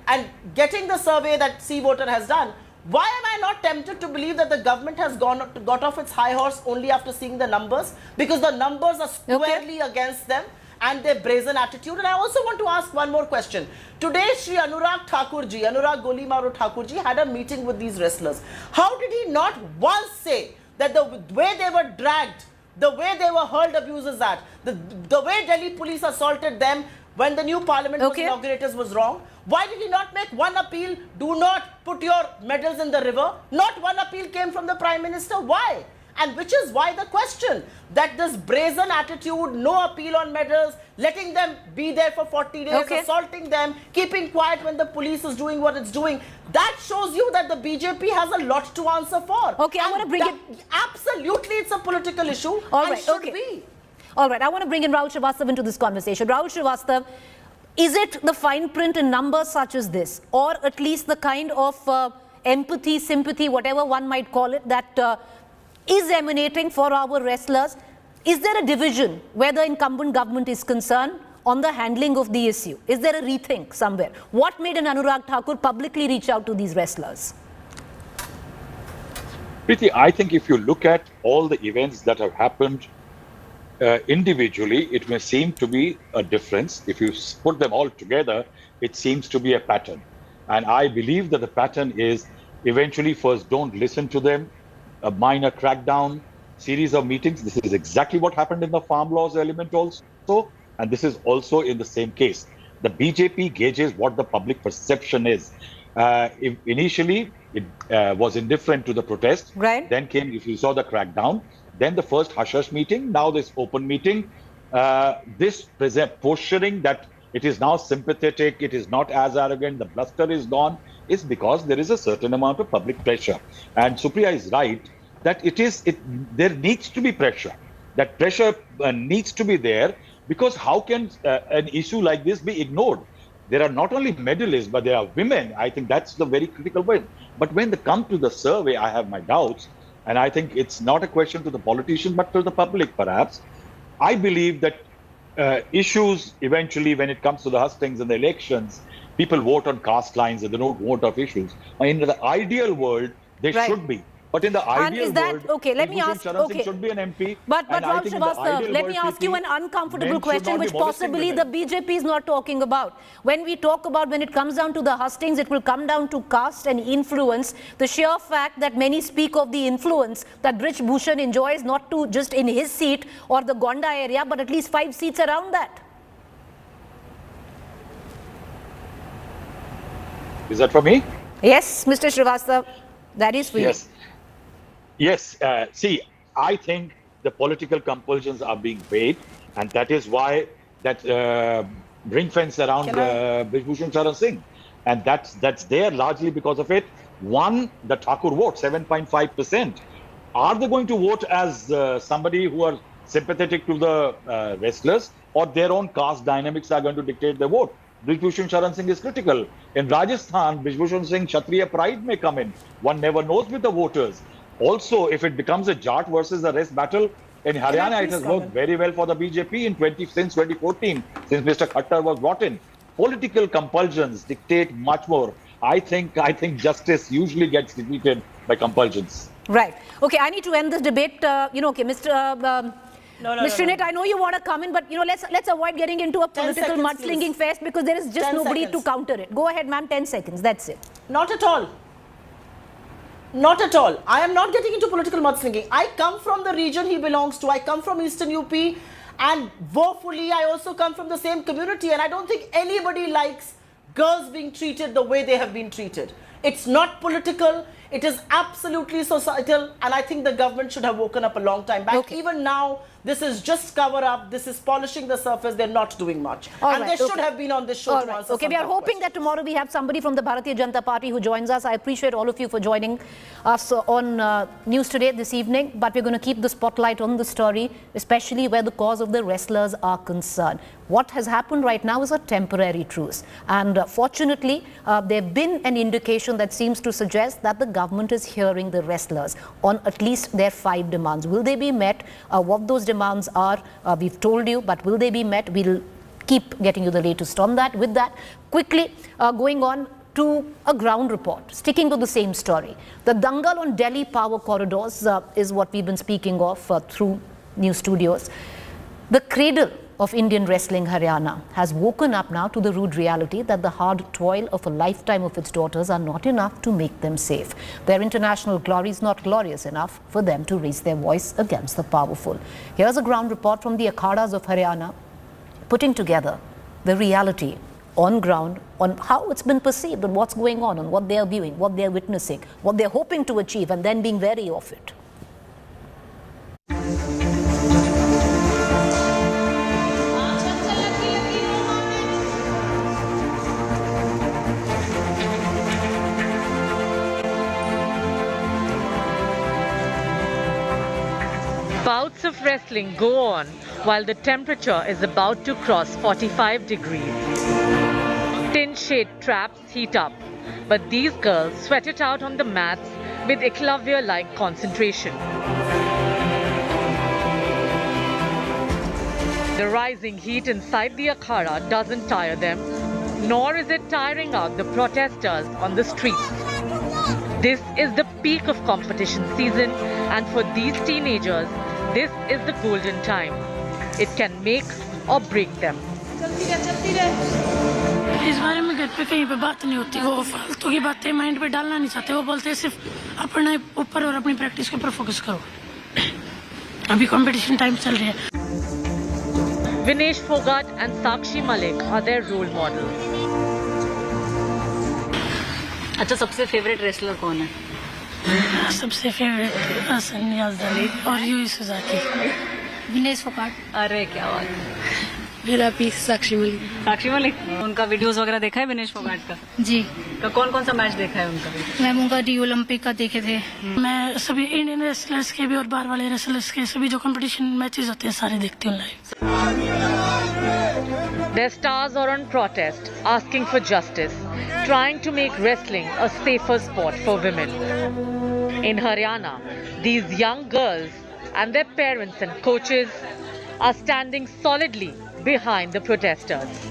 getting the survey that See Voter has done, why am I not tempted to believe that the government has got off its high horse only after seeing the numbers? Because the numbers are squarely against them and their brazen attitude. And I also want to ask one more question. Today, Shri Anurag Golimaru Thakurji had a meeting with these wrestlers. How did he not once say that the way they were dragged, the way they were hurled abuses at, the way Delhi police assaulted them when the new parliament was inaugurated was wrong? Why did he not make one appeal? Do not put your medals in the river. Not one appeal came from the Prime Minister. Why? And which is why the question that this brazen attitude, no appeal on medals, letting them be there for 40 days, assaulting them, keeping quiet when the police is doing what it's doing, that shows you that the BJP has a lot to answer for.
Okay, I want to bring it.
Absolutely, it's a political issue.
All right,
should be.
All right, I want to bring in Rahul Srivastav into this conversation. Rahul Srivastav, is it the fine print in numbers such as this, or at least the kind of empathy, sympathy, whatever one might call it, that is emanating for our wrestlers? Is there a division where the incumbent government is concerned on the handling of the issue? Is there a rethink somewhere? What made an Anurag Thakur publicly reach out to these wrestlers?
Preeti, I think if you look at all the events that have happened individually, it may seem to be a difference. If you put them all together, it seems to be a pattern. And I believe that the pattern is eventually first don't listen to them, a minor crackdown, series of meetings. This is exactly what happened in the farm laws element also. And this is also in the same case. The BJP gauges what the public perception is. If initially, it was indifferent to the protest.
Right.
Then came, if you saw the crackdown, then the first hush-hush meeting, now this open meeting, this posturing that it is now sympathetic, it is not as arrogant, the bluster is gone, is because there is a certain amount of public pressure. And Supriya is right that there needs to be pressure. That pressure needs to be there, because how can an issue like this be ignored? There are not only medalists, but there are women. I think that's the very critical point. But when they come to the survey, I have my doubts. And I think it's not a question to the politician, but to the public, perhaps. I believe that issues eventually, when it comes to the hustings and the elections, people vote on caste lines and they don't vote of issues. In the ideal world, they should be. But in the ideal world,
okay, let me ask,
Sharan Singh should be an MP.
But Rahul Srivastava, let me ask you an uncomfortable question which possibly the BJP is not talking about. When we talk about, when it comes down to the hustings, it will come down to caste and influence. The sheer fact that many speak of the influence that Brij Bhush enjoys, not to just in his seat or the Gonda area, but at least 5 seats around that.
Is that for me?
Yes, Mr. Srivastava, that is for you.
Yes, see, I think the political compulsions are being weighed, and that is why that ring fence around Brij Bhush Sharan Singh, and that's there largely because of it. One, the Thakur vote, 7.5%. Are they going to vote as somebody who are sympathetic to the wrestlers, or their own caste dynamics are going to dictate the vote? Brij Bhush Sharan Singh is critical. In Rajasthan, Brij Bhush Singh Kshatriya pride may come in. One never knows with the voters. Also, if it becomes a Jat versus the rest battle, in Haryana, it has worked very well for the BJP since 2014, since Mr. Khattar was brought in. Political compulsions dictate much more. I think justice usually gets defeated by compulsions.
Right. Okay, I need to end this debate. Okay, Mr. Mr. Nit, I know you want to come in, but let's avoid getting into a political mudslinging fest, because there is just nobody to counter it. Go ahead, ma'am. 10 seconds. That's it.
Not at all. Not at all. I am not getting into political mudslinging. I come from the region he belongs to. I come from Eastern UP, and woefully, I also come from the same community, and I don't think anybody likes girls being treated the way they have been treated. It's not political. It is absolutely societal, and I think the government should have woken up a long time back. Okay. Even now, this is just cover up. This is polishing the surface. They're not doing much. They should have been on this show to answer.
Okay, we are hoping that tomorrow we have somebody from the Bharatiya Janata Party who joins us. I appreciate all of you for joining us on Newstoday this evening, but we're going to keep the spotlight on the story, especially where the cause of the wrestlers are concerned. What has happened right now is a temporary truce, and fortunately, there have been an indication that seems to suggest that the government is hearing the wrestlers on at least their 5 demands. Will they be met? What those demands are, we've told you, but will they be met? We'll keep getting you the latest on that. With that, quickly going on to a ground report, sticking to the same story. The dangal on Delhi power corridors is what we've been speaking of through news studios. The cradle of Indian wrestling, Haryana, has woken up now to the rude reality that the hard toil of a lifetime of its daughters are not enough to make them safe. Their international glory is not glorious enough for them to raise their voice against the powerful. Here's a ground report from the Akhadas of Haryana, putting together the reality on ground, on how it's been perceived, and what's going on what they are viewing, what they are witnessing, what they're hoping to achieve, and then being wary of it.
Bouts of wrestling go on while the temperature is about to cross 45 degrees. Tin shade traps heat up, but these girls sweat it out on the mats with Eklavya-like concentration. The rising heat inside the akhada doesn't tire them, nor is it tiring out the protesters on the streets. This is the peak of competition season, and for these teenagers, this is the golden time. It can make or break them.
इस बारे में घर पे कहीं पे बात नहीं होती, वो फालतू की बातें माइंड पे डालना नहीं चाहते, वो बोलते हैं सिर्फ अपने ऊपर और अपनी प्रैक्टिस के ऊपर फोकस करो। अभी कंपटीशन टाइम चल रही है।
Vinesh Fogart and Sakshi Malik are their role models.
अच्छा, सबसे फेवरेट रेसलर कौन है?
सबसे फेवरेट हसन याजदानी और यूई सुजाकी।
विनेश फोगाट। अरे क्या बात है।
मेरा पीस साक्षी मलिक।
साक्षी मलिक, उनका वीडियोस वगैरह देखा है विनेश फोगाट का? जी।
तो
कौन कौन सा मैच देखा है उनका?
मैम उनका डी ओलंपिक का देखे थे। मैं सभी इंडियन रेसलर्स के भी और बाहर वाले रेसलर्स के सभी जो कंपटीशन मैचेस होते हैं सारे देखती हूँ live.
Their stars are on protest, asking for justice, trying to make wrestling a safer sport for women. In Haryana, these young girls and their parents and coaches are standing solidly behind the protesters.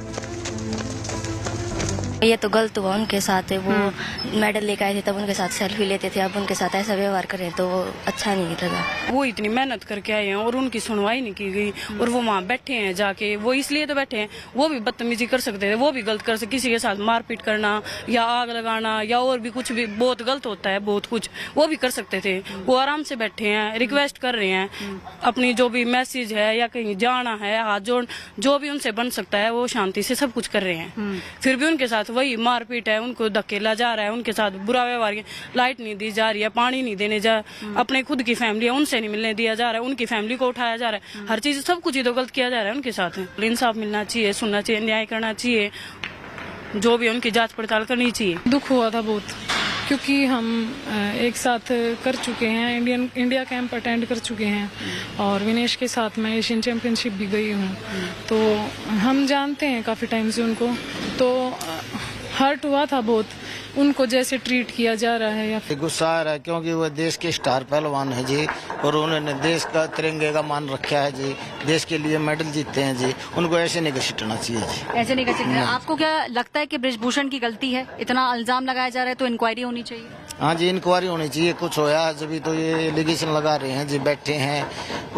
ये तो गलत हुआ उनके साथ है, वो medal लेकर आए थे तब उनके साथ सेल्फी लेते थे, अब उनके साथ ऐसा व्यवहार करें तो वो अच्छा नहीं लगा।
वो इतनी मेहनत करके आए हैं और उनकी सुनवाई नहीं की गई और वो वहाँ बैठे हैं जाके, वो इसलिए तो बैठे हैं, वो भी बदतमीजी कर सकते थे, वो भी गलत कर सकते, किसी के साथ मारपीट करना या आग लगाना या और भी कुछ भी बहुत गलत होता है, बहुत कुछ वो भी कर सकते थे। वो आराम से बैठे हैं, रिक्वेस्ट कर रहे हैं, अपनी जो भी मैसेज है या कहीं जाना है, हाथ जोड़ जो भी उनसे बन सकता है वो शांति से सब कुछ कर रहे हैं। फिर भी उनके साथ वही मारपीट है, उनको धकेला जा रहा है, उनके साथ बुरा व्यवहार, लाइट नहीं दी जा रही है, पानी नहीं देने जा, अपने खुद की फैमिली है उनसे नहीं मिलने दिया जा रहा है, उनकी फैमिली को उठाया जा रहा है, हर चीज सब कुछ ही तो गलत किया जा रहा है उनके साथ। इंसाफ मिलना चाहिए, सुनना चाहिए, न्याय करना चाहिए, जो भी उनकी जांच पड़ताल करनी चाहिए।
दुख हुआ था बहुत, क्योंकि हम एक साथ कर चुके हैं, इंडिया कैंप अटेंड कर चुके हैं और विनेश के साथ मैं एशियन चैंपियनशिप भी गई हूँ, तो हम जानते हैं काफ़ी टाइम से उनको, तो हर्ट हुआ था बहुत उनको जैसे ट्रीट किया जा रहा है। या फिर
गुस्सा आ रहा है क्योंकि वो देश के स्टार पहलवान है जी और उन्होंने देश का तिरंगे का मान रखा है जी, देश के लिए मेडल जीते हैं जी, उनको ऐसे नहीं घसीटना चाहिए जी।
ऐसे नहीं घसीटना। आपको क्या लगता है कि ब्रिज भूषण की गलती है? इतना इल्जाम लगाया जा रहा है तो इंक्वायरी होनी चाहिए।
हाँ जी, इंक्वायरी होनी चाहिए, कुछ होया जब तो ये एलिगेशन लगा रहे हैं जी, बैठे हैं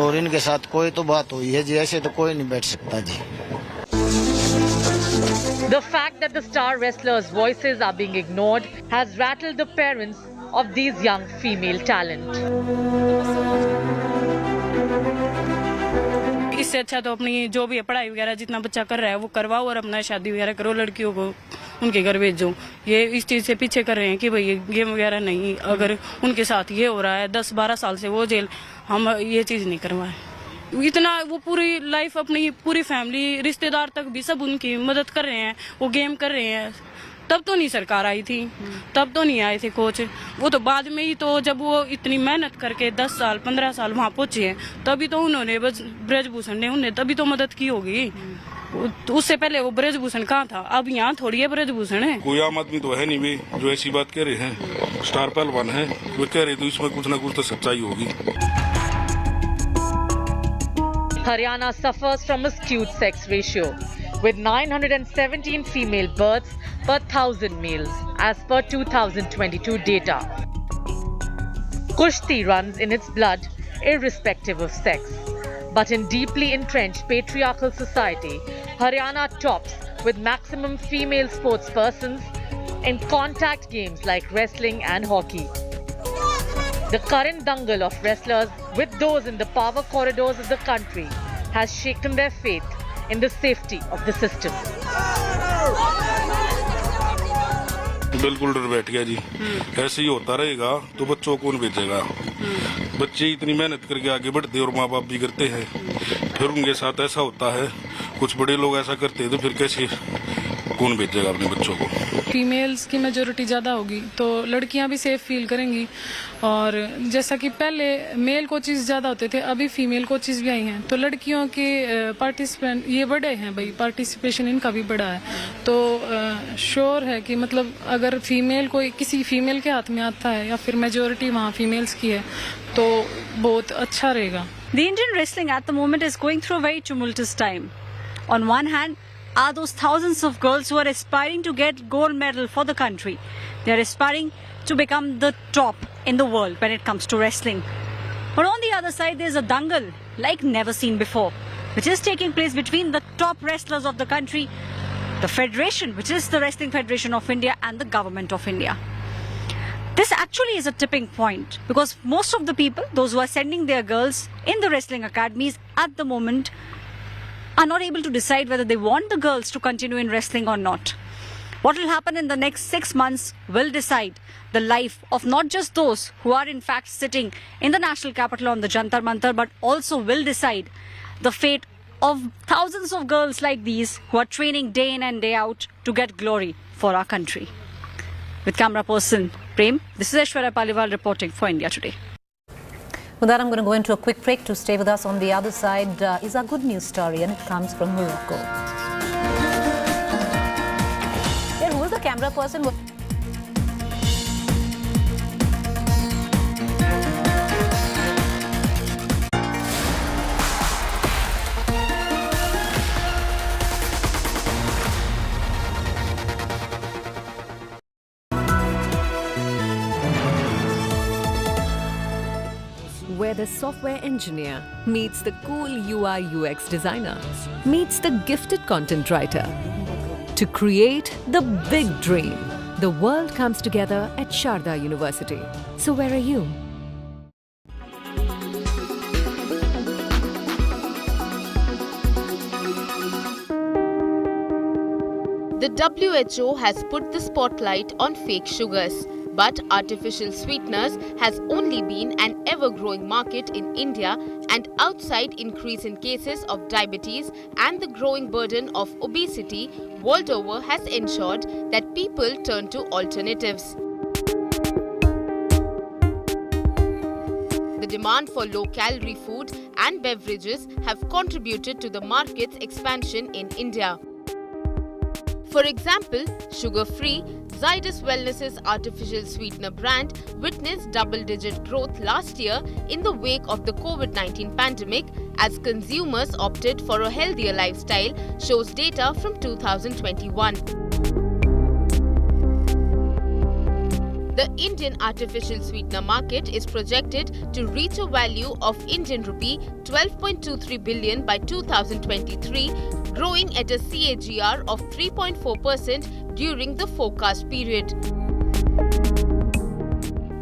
और इनके साथ कोई तो बात हुई है जी, ऐसे तो कोई नहीं बैठ सकता जी।
The fact that the star wrestlers' voices are being ignored has rattled the parents of these young female talent.
इससे अच्छा तो अपनी जो भी पढ़ाई वगैरह जितना बच्चा कर रहा है वो करवाओ और अपना शादी वगैरह करो, लड़कियों को उनके घर भेजो। ये इस चीज से पीछे कर रहे हैं कि भाई ये गेम वगैरह नहीं, अगर उनके साथ ये हो रहा है 10-12 साल से वो जेल, हम ये चीज नहीं करवाए। इतना वो पूरी लाइफ अपनी पूरी फैमिली रिश्तेदार तक भी सब उनकी मदद कर रहे हैं, वो गेम कर रहे हैं, तब तो नहीं सरकार आई थी, तब तो नहीं आए थे कोच, वो तो बाद में ही, तो जब वो इतनी मेहनत करके 10 साल 15 साल वहाँ पहुंचे हैं तभी तो उन्होंने ब्रज भूषण ने उन्हें तभी तो मदद की होगी। उससे पहले वो ब्रज भूषण कहाँ था? अब यहाँ थोड़ी है ब्रज भूषण है।
कोई आम आदमी तो है नहीं वे जो ऐसी बात कह रहे हैं, स्टार पहलवान है वो कह रहे तो इसमें कुछ ना कुछ तो सच्चाई होगी।
Haryana suffers from a skewed sex ratio, with 917 female births per 1,000 males, as per 2022 data. Kushti runs in its blood, irrespective of sex. But in deeply entrenched patriarchal society, Haryana tops with maximum female sportspersons in contact games like wrestling and hockey. The current dangle of wrestlers with those in the power corridors of the country has shaken their faith in the safety of the system.
बिल्कुल डर बैठ गया जी, ऐसे ही होता रहेगा तो बच्चों को कौन भेजेगा? बच्चे इतनी मेहनत करके आगे बढ़ते और माँ बाप भी करते हैं, फिर उनके साथ ऐसा होता है, कुछ बड़े लोग ऐसा करते हैं तो फिर कैसे कौन भेजेगा अपने बच्चों को?
फीमेल्स की मेजोरिटी ज़्यादा होगी तो लड़कियां भी सेफ फील करेंगी, और जैसा कि पहले मेल कोचेस ज़्यादा होते थे अभी फीमेल कोचेस भी आई हैं, तो लड़कियों के पार्टिसिपेंट ये बड़े हैं भाई, पार्टिसिपेशन इनका भी बड़ा है, तो श्योर है कि मतलब अगर फीमेल कोई किसी फीमेल के हाथ में आता है या फिर मेजोरिटी वहाँ फीमेल्स की है तो बहुत अच्छा रहेगा।
The Indian wrestling at the moment is going through a very tumultuous time. On one hand, are those thousands of girls who are aspiring to get gold medal for the country. They are aspiring to become the top in the world when it comes to wrestling. But on the other side, there's a dangle like never seen before, which is taking place between the top wrestlers of the country, the federation, which is the Wrestling Federation of India, and the government of India. This actually is a tipping point because most of the people, those who are sending their girls in the wrestling academies at the moment, are not able to decide whether they want the girls to continue in wrestling or not. What will happen in the next 6 months will decide the life of not just those who are in fact sitting in the national capital on the Jantar Mantar, but also will decide the fate of thousands of girls like these who are training day in and day out to get glory for our country. With camera person Prem, this is Aishwarya Paliwal reporting for India Today.
With that, I'm going to go into a quick break. To stay with us on the other side is our good news story, and it comes from Morocco. Yeah, who is the camera person?
Where the software engineer meets the cool UI UX designer, meets the gifted content writer to create the big dream. The world comes together at Sharda University. So where are you?
The WHO has put the spotlight on fake sugars. But artificial sweeteners has only been an ever-growing market in India, and outside increase in cases of diabetes and the growing burden of obesity world over has ensured that people turn to alternatives. The demand for low-calorie food and beverages have contributed to the market's expansion in India. For example, sugar-free Zydus Wellness's artificial sweetener brand witnessed double-digit growth last year in the wake of the COVID-19 pandemic as consumers opted for a healthier lifestyle, shows data from 2021. The Indian artificial sweetener market is projected to reach a value of Indian rupee 12.23 billion by 2023, growing at a CAGR of 3.4% during the forecast period.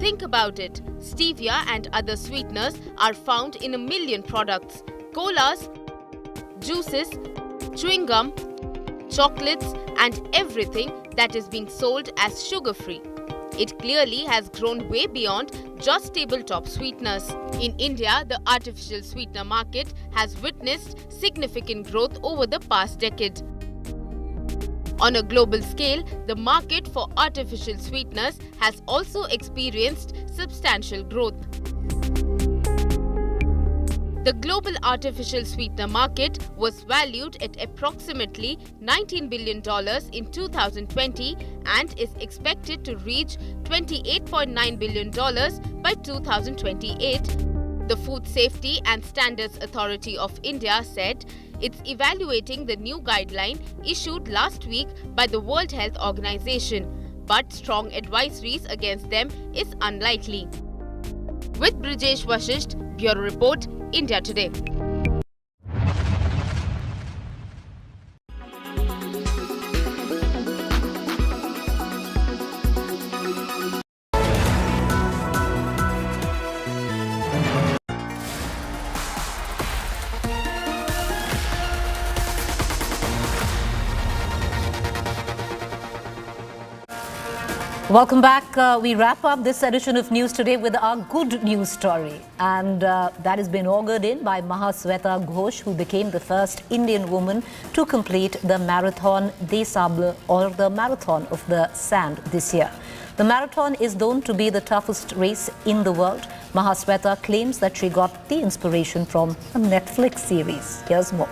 Think about it. Stevia and other sweeteners are found in 1 million products. Colas, juices, chewing gum, chocolates, and everything that is being sold as sugar-free. It clearly has grown way beyond just tabletop sweeteners. In India, the artificial sweetener market has witnessed significant growth over the past decade. On a global scale, the market for artificial sweeteners has also experienced substantial growth. The global artificial sweetener market was valued at approximately $19 billion in 2020 and is expected to reach $28.9 billion by 2028. The Food Safety and Standards Authority of India said it's evaluating the new guideline issued last week by the World Health Organization, but strong advisories against them is unlikely. With Brij Bhush Sharan Singh, Bureau Report, India Today.
Welcome back. We wrap up this edition of News Today with our good news story, and that has been augured in by Mahasweta Ghosh, who became the first Indian woman to complete the Marathon des Sables, or the Marathon of the Sand, this year. The marathon is known to be the toughest race in the world. Mahasweta claims that she got the inspiration from a Netflix series. Here's more.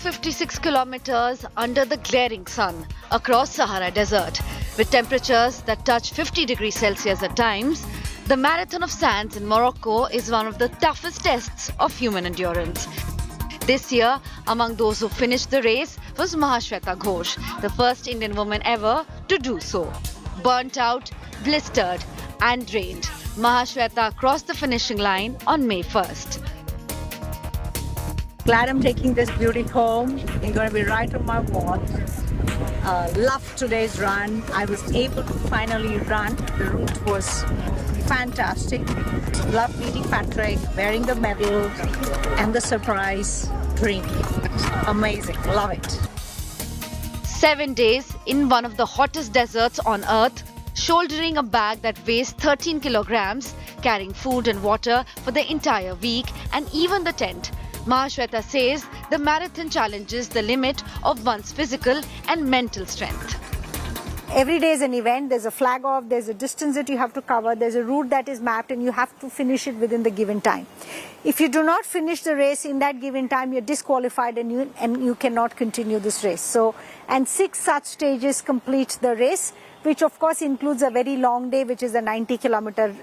56 kilometers under the glaring sun across Sahara Desert.
With temperatures that touch 50 degrees Celsius at times, the Marathon of Sands in Morocco is one of the toughest tests of human endurance. This year, among those who finished the race was Mahashweta Ghosh, the first Indian woman ever to do so. Burnt out, blistered and drained, Mahashweta crossed the finishing line on May 1st.
Glad I'm taking this beauty home. It's going to be right on my wall. Loved today's run. I was able to finally run. The route was fantastic. Loved meeting Patrick, wearing the medal and the surprise. Dream. Amazing. Love it.
7 days in one of the hottest deserts on earth, shouldering a bag that weighs 13 kilograms, carrying food and water for the entire week and even the tent. Mahashweta says the marathon challenges the limit of one's physical and mental strength.
Every day is an event. There's a flag off, there's a distance that you have to cover, there's a route that is mapped, and you have to finish it within the given time. If you do not finish the race in that given time, you're disqualified and you cannot continue this race. So, and 6 such stages complete the race, which of course includes a very long day, which is a 90-kilometer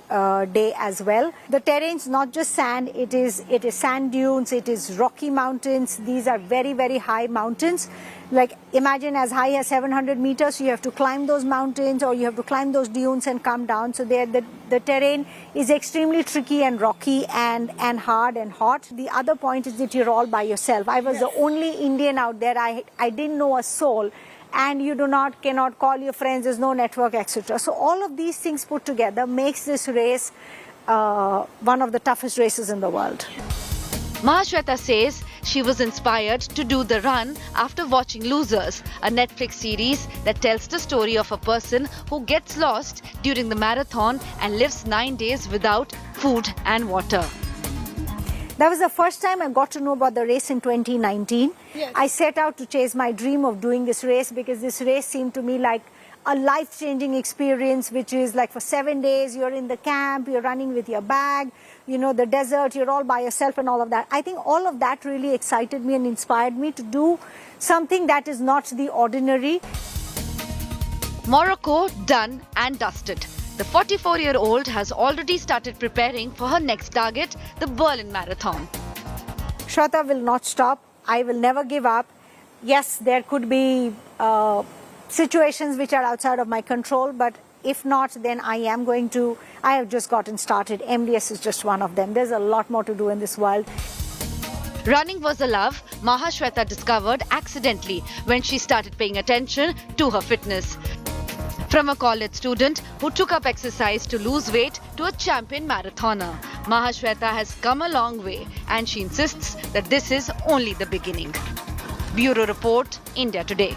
day as well. The terrain's not just sand, it is sand dunes, it is rocky mountains. These are very, very high mountains. Like imagine as high as 700 meters, you have to climb those mountains or you have to climb those dunes and come down. So there, the terrain is extremely tricky and rocky and hard and hot. The other point is that you're all by yourself. I was the only Indian out there. I didn't know a soul. And you cannot call your friends, there's no network, etc. So all of these things put together makes this race one of the toughest races in the world.
Mahashweta says she was inspired to do the run after watching Losers, a Netflix series that tells the story of a person who gets lost during the marathon and lives 9 days without food and water.
That was the first time I got to know about the race in 2019. Yes. I set out to chase my dream of doing this race because this race seemed to me like a life-changing experience, which is like for 7 days, you're in the camp, you're running with your bag, you know, the desert, you're all by yourself and all of that. I think all of that really excited me and inspired me to do something that is not the ordinary.
Morocco done and dusted. The 44-year-old has already started preparing for her next target, the Berlin Marathon.
Shweta will not stop. I will never give up. Yes, there could be situations which are outside of my control, but if not, then I have just gotten started. MDS is just one of them. There's a lot more to do in this world.
Running was a love Mahashweta discovered accidentally when she started paying attention to her fitness. From a college student who took up exercise to lose weight to a champion marathoner, Mahashweta has come a long way and she insists that this is only the beginning. Bureau Report, India Today.